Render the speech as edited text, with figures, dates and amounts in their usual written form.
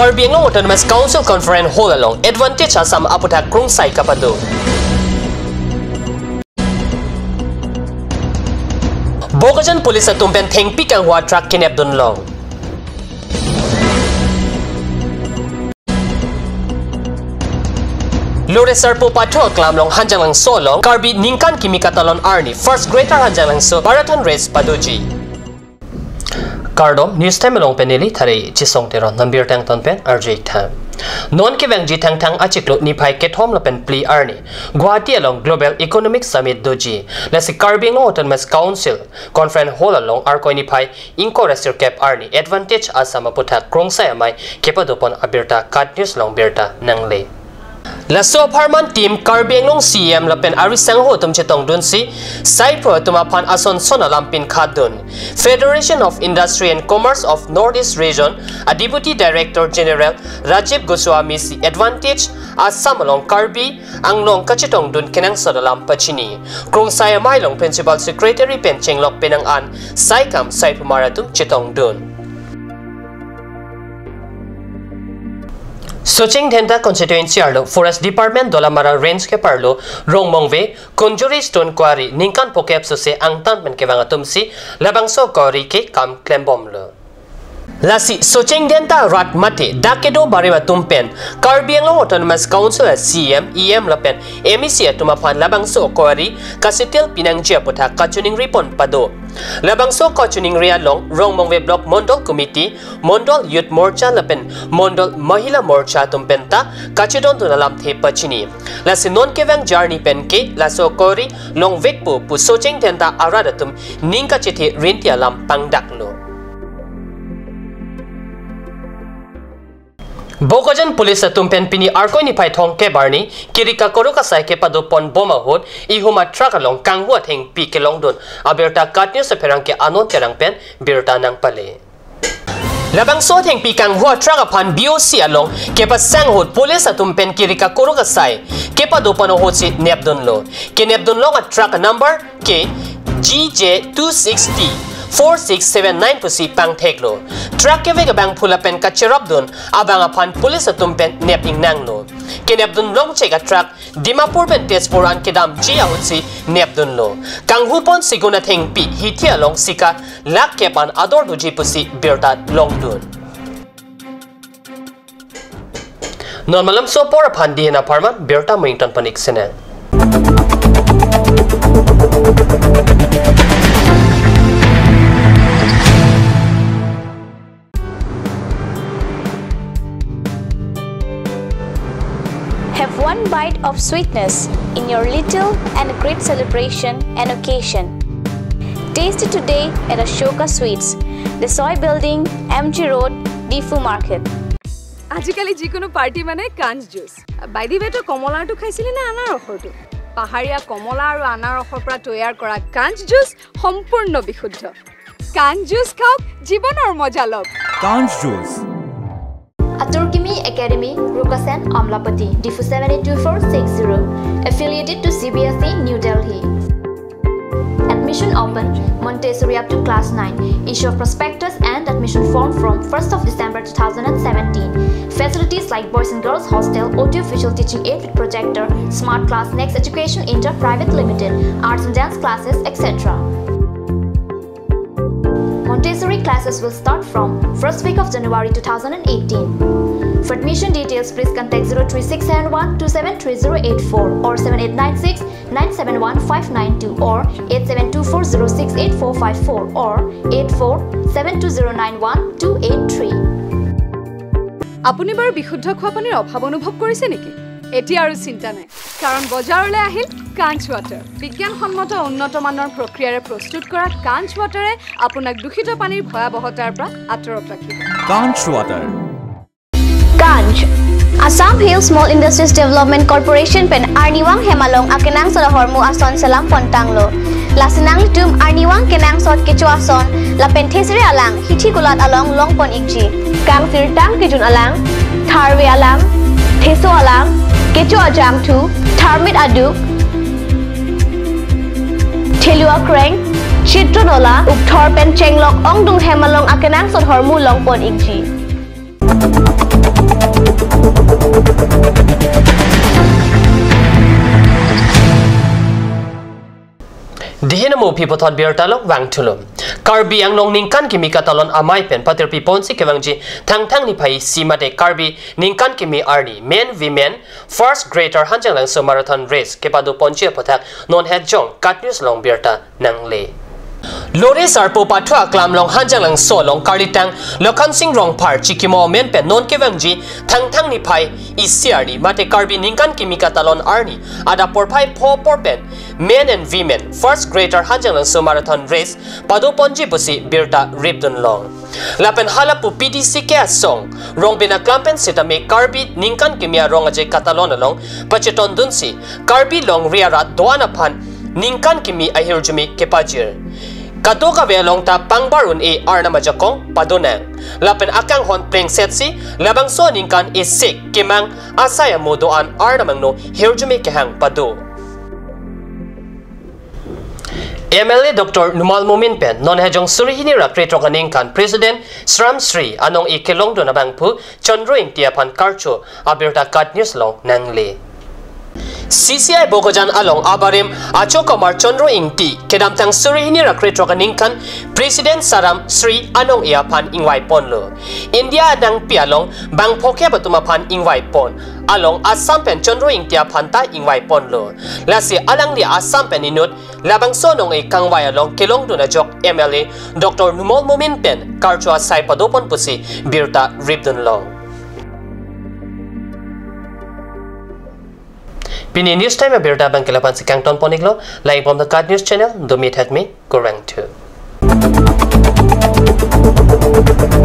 Karbi Anglong Autonomous Council Conference Hall along Advantage Assam Aputak Krungsai Kapado. Bogajan Police at Tumpen Theng Pik ang Truck Kinep Dunlong. Lores Sarpo Patro Klamlong Hanjang Lang Solong Karbi Ningkan Kimikatalon Arni First Greater Hanjang Lang So Marathon Race Paduji. Kardom News Time along Penili Tare Chisong Teron Nambir Tang Tonpen RJ Time. Non Kivang Jitang Tang Achiklo Nipai Ketom Lopen Pli Arni Guwahati along Global Economic Summit Doji Lasi Karbi Anglong Autonomous Council Conference Hall along Arkoi Nipai Inko Resir Kep Arni Advantage Assam Aputak Krungsai Amai Kepadopon Abirta Kat News Long Birta Nangle. Laso Parman Team Karbi Anglong CM Lapen Arisang Ho Tum Chetong Dun Si Saipro Tumapan Ason Sona Lampin Kadun Federation of Industry and Commerce of Northeast Region a Deputy Director General Rajiv Goswami Si Advantage Assam along Karbi Anglong Kachetong Dun Kenang Sodalam Pachini Krungsai Amai Long Principal Secretary Pen Chenglok Penang An Saikam Saipumaratum Chetong Dun. Soching Dhenta Constituency Arlo Forest Department Dolamara Range ke Parlo Rongmongve Kunjuri Stone Quarry Ningkan Pokep Sose Angtan Men Kevangatum Si Labangso Quarry ke Kam Klembomlo. Lasi Soching Dhenta Rat Mate Dakedo Bariwa Tumpen Karbi Anglong Autonomous Council CM EM Lapen MEC Tumapan Labangso Quarry Kasitil Pinangjia Puta Kachuning Ripon Pado Labangso Kachuning Ria Long Rongmongve Block Mondol Committee Mondol Youth Morcha Lapen Mondol Mahila Morcha Tumpenta Kachidon Tunalam The Pachini Lasi Non Kevang Jarni Penke Laso Quarry Long Vekpo Pu Soching Dhenta Aradatum Ningka Chiti Rintia Lam Pangdaklo. Bogajan Police at Tumpen Pini Arkoi Nipai Thong Ke Barni Kirika Koroka Sai Ke Padopon Boma Hod Ihuma Truck along Kangwa Theng Pi Ke Long Dun Aberta Katnya sa Perang Ke Anon Terang Pen Birta Nang Pale. Labang so Theng Pi Kangwa Truck upon BOC along Ke Pasang Hod Police at Tumpen Kirika Koroka Sai Ke Padopon Hod Si Nepdun Lo Ke Nepdun Long at truck number Ke GJ260 4679 pusi pang teglo. Truck ke vega bang pula pen kachirap dun abang apan pulis atum pen nep ing nang lo. Kenep dun long chega truck Dimapur pen Tespunan kedam jia utsi nep dun lo. Kang hupon siguna theng pi hitia long sika lak kepan ador duji pusi birta long dun. Normalam so por apan dihena parman birta Wellington panik senen. Have one bite of sweetness in your little and great celebration and occasion. Taste it today at Ashoka Sweets, the Soy Building, MG Road, Difu Market. Ajikali jikono party mane kanj juice. By the way to komola to khaisili na anar okhor to. Paharia komola aru anar okhor pra toyar kora kanj juice sampurno bishuddha. Kanj juice khaok jibanor moja log. Kanj juice. Aturkimi Academy, Rukasen, Amlapati, Difu 782460, affiliated to CBSE, New Delhi. Admission open, Montessori up to class 9. Issue of prospectus and admission form from 1st of December 2017. Facilities like Boys and Girls Hostel, audio visual teaching aid with projector, Smart Class, Next Education Inter Private Limited, arts and dance classes, etc. Montessori classes will start from 1st week of January 2018. For admission details, please contact 03671 273084 or 7896 971 592 or 8724068454 or 8472091283. Apuni bar bishuddha khwa panir obhav anubhav korise niki? Eti aru chinta nai. Karon bajarole ahil Kanj Water. Bigyan সন্মত উন্নত মানৰ প্ৰক্ৰিয়াৰে প্ৰস্তুত কৰা Kanj Water আপোনাক দূষিত পানীৰ ভয়াবহতাৰ পৰা আঁতৰত ৰাখিব। Kanj Water. Kanj Assam Hill Small Industries Development Corporation pen Arniwang Hemalong akenang sa hormu ason salam pontanglo. Lasinang tum Arniwang kenang sot kecho ason la penthesire alang hithi gulat along longpon ikji. Kang sirtang kijun alang tharwe alang theso alang kecho ajam thu tharmit aduk Thelua Kreng, Chitronola, Ukthor Pen Chenglok Ongdung Hemalong akenang sot hormu longpon ikji. Dihinamu people thought beer talok wang tulum. Karbi ang nong ningkan kimi katalon amai pen patir pi ponsi kewangji thang ni pai sima de karbi ningkan kimi arni men women first greater hanjang lang so marathon race kepadu ponchi pathak non head jong kat news long beerta nang le. Lore sarpo patwa klam long hanjang lang so long karitang lokan sing rong par chikimo men pen non kewangji thang ni pai isiarni mate karbi ningkan kimi katalon arni ada por pai po por pen men and women first greater hanjang lang so marathon race padu ponji busi birta ribdun long lapen halapu PDC ke song rong bina klampen sita me karbi ningkan kimia rong aje katalon long pacheton dunsi karbi long riara doana phan ningkan kimi ahirjumi kepajir Katoka velong ta pangbarun e arna majakong padonang lapen akang hon pleng setsi labang so ningkan e sik kimang asaya modoan arna mangno hirjumi kehang pado MLA Dr. Numal Mumin Pen non hejong surihini rakreto kaningkan President Sram Sri anong ikelong do nabangpu chondroing tiapan karcho abirta kat news long nangle CCI Bogojan along abarim achokomar chondro ingti kedamtang surihini rakreto kaningkan President Saram Sri anong iapan ingwai ponlo India dang pialong bang pokya batumapan ingwai pon along Assam pen chondro ingtia phanta ingwai ponlo lasi alang li Assam pen inut labang sonong e kangwai along kelong duna jok MLA Dr. Numal Mumin Pen karchwa sai padopon pusi birta ribdun long Pini news time birta bang kelapan si Kangton Poniglo live from the Card News channel do meet at me Gorang 2